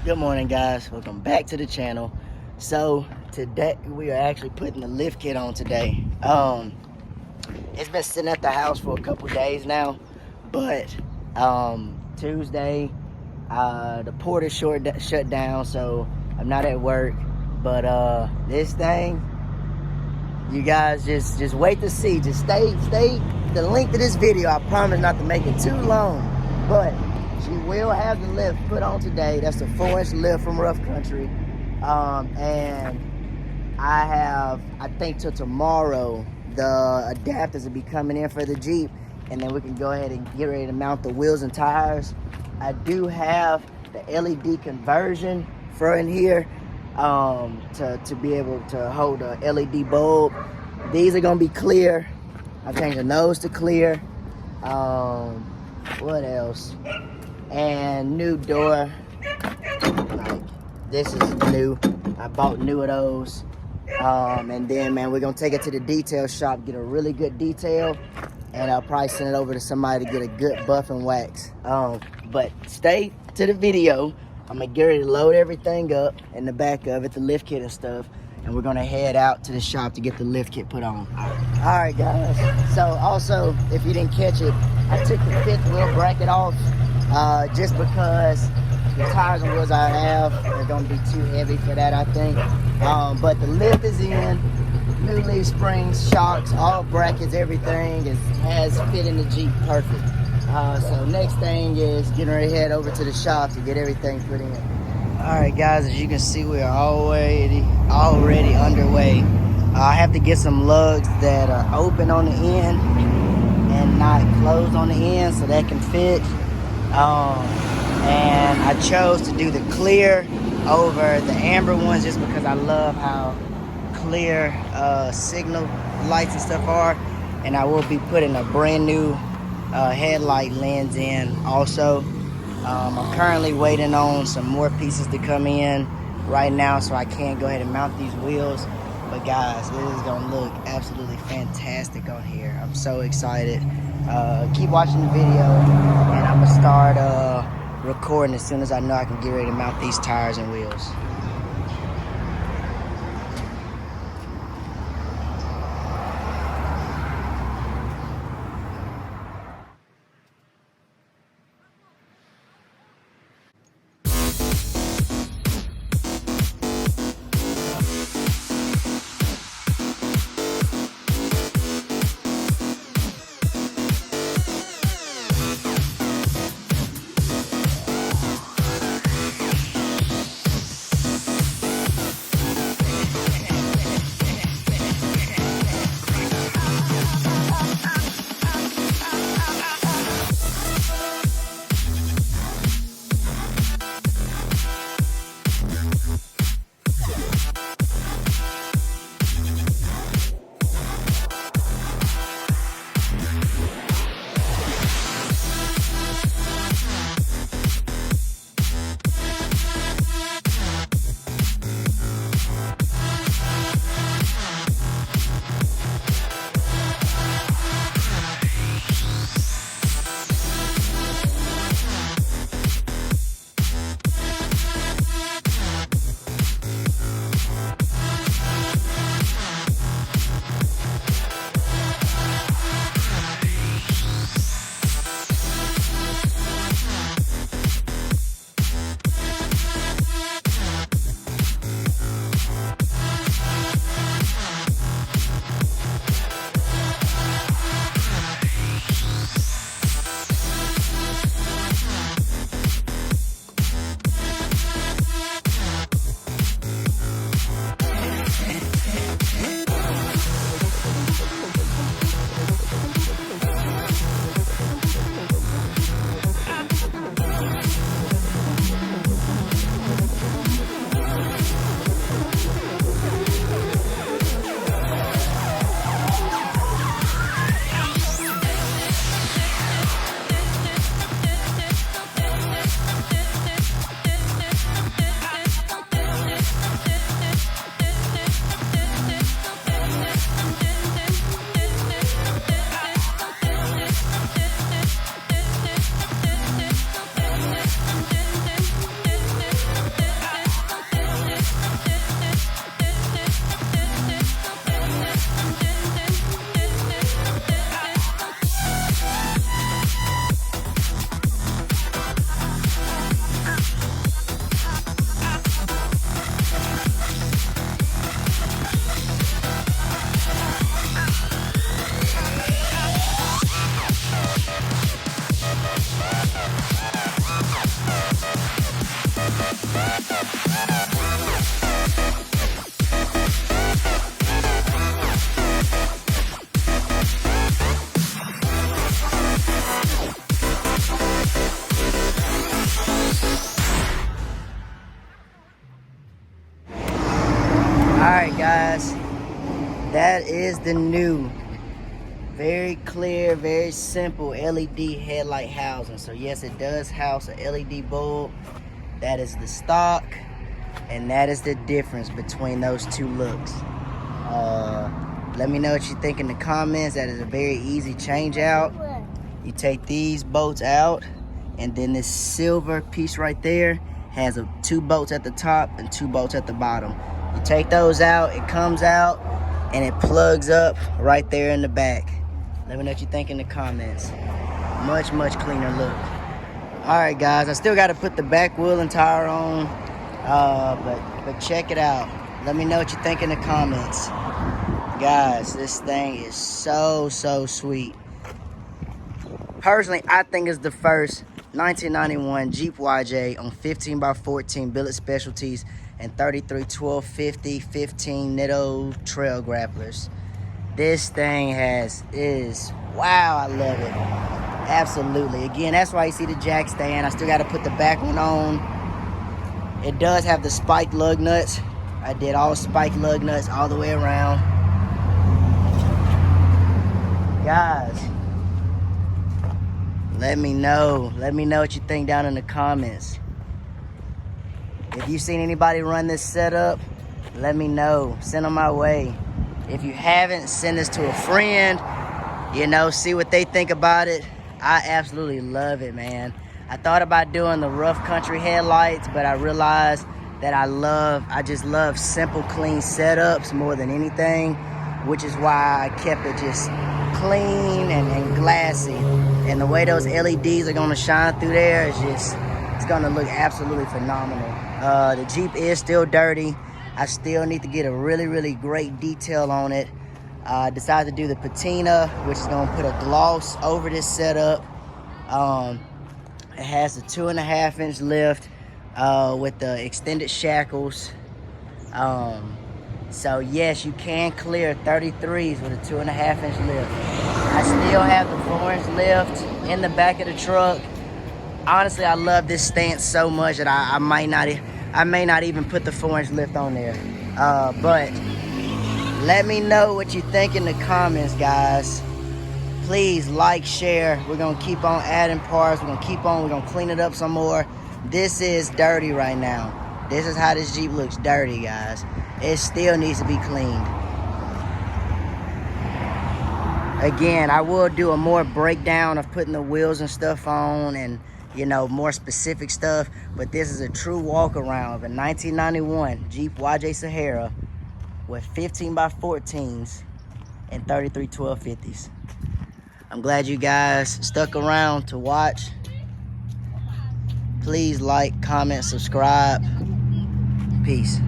Good morning, guys. Welcome back to the channel. So today we are actually putting the lift kit on today. It's been sitting at the house for a couple days now, but Tuesday the port is shut down, so I'm not at work. But this thing, you guys just wait to see. Just stay the length of this video. I promise not to make it too long, but she will have the lift put on today. That's a 4-inch lift from Rough Country. And I think till tomorrow, the adapters will be coming in for the Jeep, and then we can go ahead and get ready to mount the wheels and tires. I do have the LED conversion for in here to be able to hold a LED bulb. These are gonna be clear. I've changed the nose to clear. What else? And new door, like this is new. I bought new of those. And then, man, we're gonna take it to the detail shop, get a really good detail, and I'll probably send it over to somebody to get a good buff and wax. But stay to the video. I'm gonna get ready to load everything up in the back of it, the lift kit and stuff, and we're gonna head out to the shop to get the lift kit put on. All right, guys. So also, if you didn't catch it, I took the 5th wheel bracket off just because the tires and wheels I have are gonna be too heavy for that, I think. But the lift is in, new leaf springs, shocks, all brackets, everything has fit in the Jeep perfect. So next thing is getting ready to head over to the shop to get everything put in. All right, guys, as you can see, we are already underway. I have to get some lugs that are open on the end and not closed on the end so that can fit. And I chose to do the clear over the amber ones just because I love how clear signal lights and stuff are. And I will be putting a brand new headlight lens in also. I'm currently waiting on some more pieces to come in right now so I can go ahead and mount these wheels. But guys, this is gonna look absolutely fantastic on here. I'm so excited. Keep watching the video, and I'm gonna start recording as soon as I know I can get ready to mount these tires and wheels. is the new, very clear, very simple LED headlight housing. So yes, it does house a LED bulb. That is the stock, and that is the difference between those two looks. Let me know what you think in the comments. That is a very easy change out. You take these bolts out, and then this silver piece right there has two bolts at the top and 2 bolts at the bottom. You take those out, it comes out, and it plugs up right there in the back. Let me know what you think in the comments. Much cleaner look. All right, guys, I still got to put the back wheel and tire on, but check it out. Let me know what you think in the comments. Guys, this thing is so sweet. Personally, I think it's the first 1991 Jeep YJ on 15x14 billet specialties and 33 1250 15 Nitto trail grapplers. This thing wow, I love it. Absolutely. Again, that's why you see the jack stand. I still got to put the back one on. It does have the spiked lug nuts. I did all spiked lug nuts all the way around. Guys, let me know what you think down in the comments. If you've seen anybody run this setup, let me know. Send them my way. If you haven't, send this to a friend. See what they think about it. I absolutely love it, man. I thought about doing the rough country headlights, but I realized that I just love simple, clean setups more than anything, which is why I kept it just clean and glassy. And the way those LEDs are gonna shine through there it's gonna look absolutely phenomenal. The Jeep is still dirty. I still need to get a really great detail on it. I decided to do the patina, which is gonna put a gloss over this setup. It has a 2.5-inch lift with the extended shackles. So yes, you can clear 33s with a 2.5-inch lift. I still have the 4-inch lift in the back of the truck. Honestly, I love this stance so much that I may not even put the 4-inch lift on there. But let me know what you think in the comments, guys. Please like, share. We're gonna keep on adding parts. We're gonna clean it up some more. This is dirty right now. This is how this Jeep looks, dirty, guys. It still needs to be cleaned. Again, I will do a more breakdown of putting the wheels and stuff on and, more specific stuff. But this is a true walk around of a 1991 Jeep YJ Sahara with 15x14s and 33 1250s. I'm glad you guys stuck around to watch. Please like, comment, subscribe. Peace.